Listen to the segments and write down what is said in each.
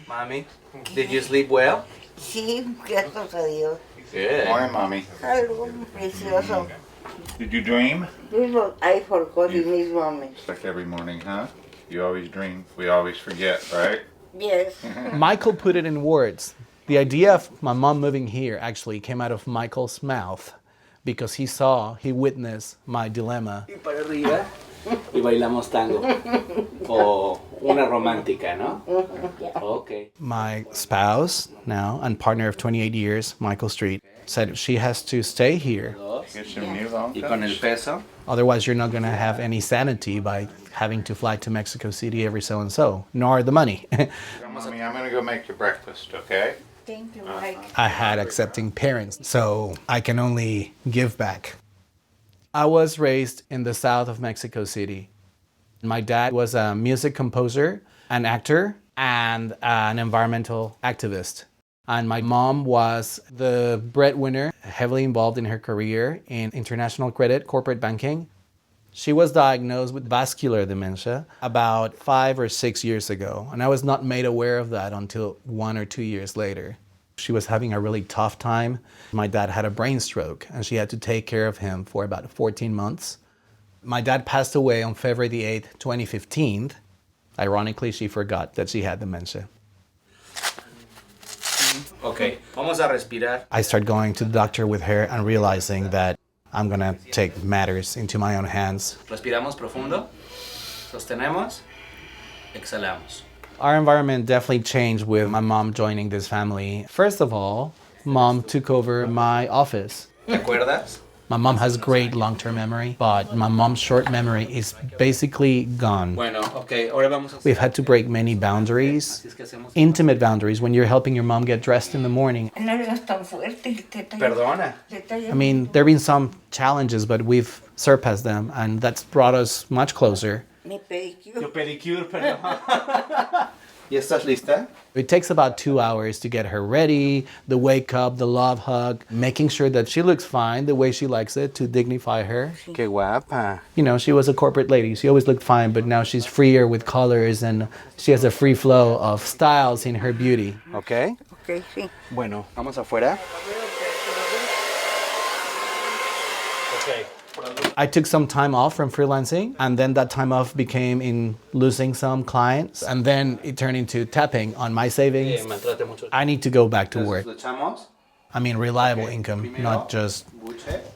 Mommy, did you sleep well? Sí, gracias a Dios. Good. Morning, Mommy. Algo precioso. Did you dream? I forgot in this moment. It's like every morning, huh? You always dream. We always forget, right? Yes. Michael put it in words. The idea of my mom moving here actually came out of Michael's mouth because he witnessed my dilemma. Y para arriba y bailamos tango. O una romántica, ¿no? Okay. My spouse now and partner of 28 years, Michael Street, said she has to stay here. Get some new long Y con el peso. Otherwise, you're not going to have any sanity by having to fly to Mexico City every so-and-so, nor the money. Mommy, I'm going to go make you breakfast, okay? Thank you, Mike. I had accepting parents, so I can only give back. I was raised in the south of Mexico City. My dad was a music composer, an actor, and an environmental activist. And my mom was the breadwinner, heavily involved in her career in international credit, corporate banking. She was diagnosed with vascular dementia about 5 or 6 years ago, and I was not made aware of that until 1 or 2 years later. She was having a really tough time. My dad had a brain stroke, and she had to take care of him for about 14 months. My dad passed away on February the 8th, 2015. Ironically, she forgot that she had dementia. Okay, vamos a respirar. I started going to the doctor with her and realizing that I'm gonna take matters into my own hands. Respiramos profundo. Sostenemos. Exhalamos. Our environment definitely changed with my mom joining this family. First of all, mom took over my office. ¿Te acuerdas? My mom has great long-term memory, but my mom's short memory is basically gone. Bueno, okay, ahora vamos a hacer. We've had to break many boundaries, intimate boundaries, when you're helping your mom get dressed in the morning. No eres tan fuerte. Perdona. I mean, there have been some challenges, but we've surpassed them, and that's brought us much closer. Mi pedicure. Tu pedicure, perdón. ¿Ya estás lista? It takes about 2 hours to get her ready, the wake up, the love hug, making sure that she looks fine the way she likes it to dignify her. Qué guapa. You know, she was a corporate lady. She always looked fine, but now she's freer with colors and she has a free flow of styles in her beauty. Okay. Okay, sí. Bueno, vamos afuera. Okay. I took some time off from freelancing, and then that time off became in losing some clients, and then it turned into tapping on my savings. I need to go back to work. I mean, reliable income, not just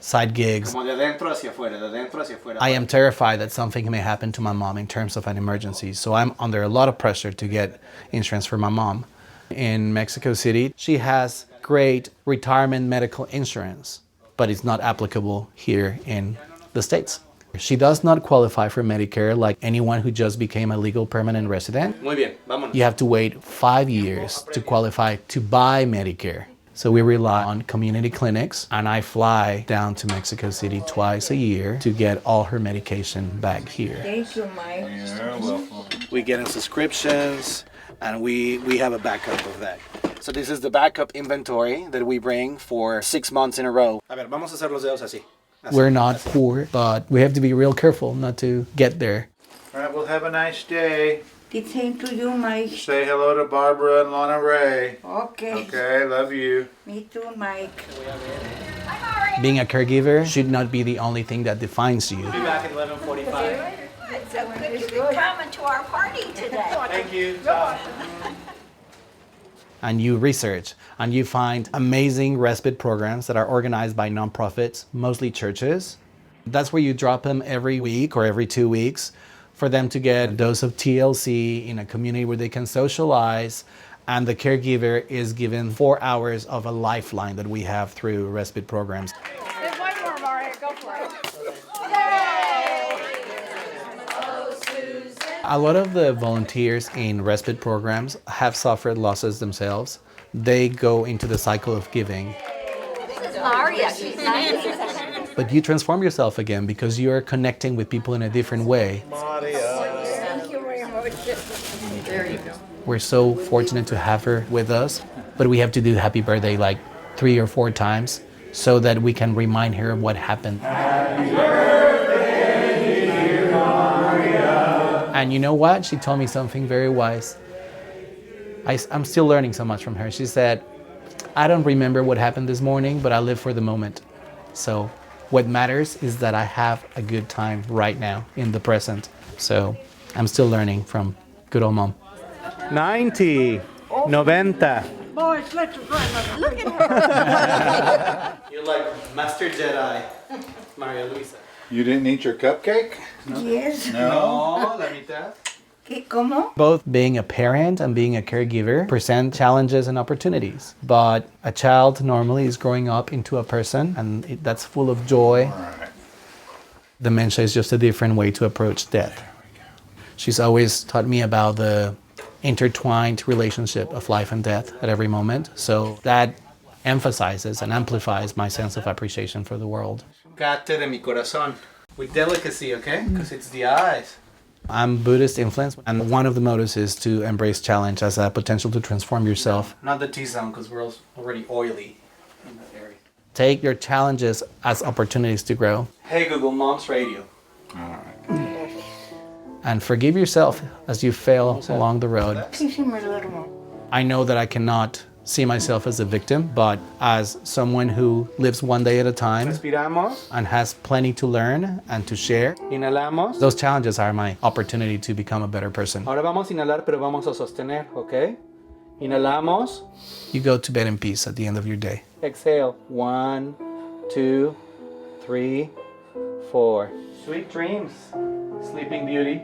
side gigs. Como de adentro hacia afuera, de adentro hacia afuera. I am terrified that something may happen to my mom in terms of an emergency, so I'm under a lot of pressure to get insurance for my mom. In Mexico City, she has great retirement medical insurance, but it's not applicable here in the States. She does not qualify for Medicare like anyone who just became a legal permanent resident. Muy bien, vámonos. You have to wait 5 years to qualify to buy Medicare. So we rely on community clinics, and I fly down to Mexico City twice a year to get all her medication back here. Thank you, Mike. You're welcome. We get in subscriptions, and we have a backup of that. So this is the backup inventory that we bring for 6 months in a row. A ver, vamos a hacer los dedos así. We're not poor, but we have to be real careful not to get there. All right, well, have a nice day. The same to you, Mike. Say hello to Barbara and Lana Ray. Okay. Okay, love you. Me too, Mike. Being a caregiver should not be the only thing that defines you. Be back at 11:45. It's so good you could come to our party today. Thank you. And you research and you find amazing respite programs that are organized by nonprofits, mostly churches. That's where you drop them every week or every 2 weeks for them to get a dose of TLC in a community where they can socialize. And the caregiver is given 4 hours of a lifeline that we have through respite programs. There's one more, Mario. Go for it. A lot of the volunteers in respite programs have suffered losses themselves. They go into the cycle of giving. This is Maria. She's 90. But you transform yourself again because you're connecting with people in a different way. Thank you very much. There you go. We're so fortunate to have her with us, but we have to do happy birthday like 3 or 4 times so that we can remind her of what happened. And you know what? She told me something very wise. I'm still learning so much from her. She said, I don't remember what happened this morning, but I live for the moment. So what matters is that I have a good time right now in the present. So I'm still learning from good old mom. 90, 90. Boys, let's run. Look at her. You're like Master Jedi, Maria Luisa. You didn't eat your cupcake? Yes. No, la mitad. ¿Qué, cómo? Both being a parent and being a caregiver present challenges and opportunities. But a child normally is growing up into a person, and that's full of joy. All right. Dementia is just a different way to approach death. She's always taught me about the intertwined relationship of life and death at every moment. So that emphasizes and amplifies my sense of appreciation for the world. Cate de mi corazón. With delicacy, okay? Because it's the eyes. I'm Buddhist influenced, and one of the motives is to embrace challenge as a potential to transform yourself. Not the T-zone, because we're already oily in that area. Take your challenges as opportunities to grow. Hey Google, Mom's Radio. All right. And forgive yourself as you fail along the road. Muchísimo duermo. I know that I cannot see myself as a victim, but as someone who lives one day at a time Respiramos. and has plenty to learn and to share. Inhalamos. Those challenges are my opportunity to become a better person. Ahora vamos a inhalar, pero vamos a sostener, ¿ok? Inhalamos. You go to bed in peace at the end of your day. Exhale. 1, 2, 3, 4. Sweet dreams, Sleeping Beauty.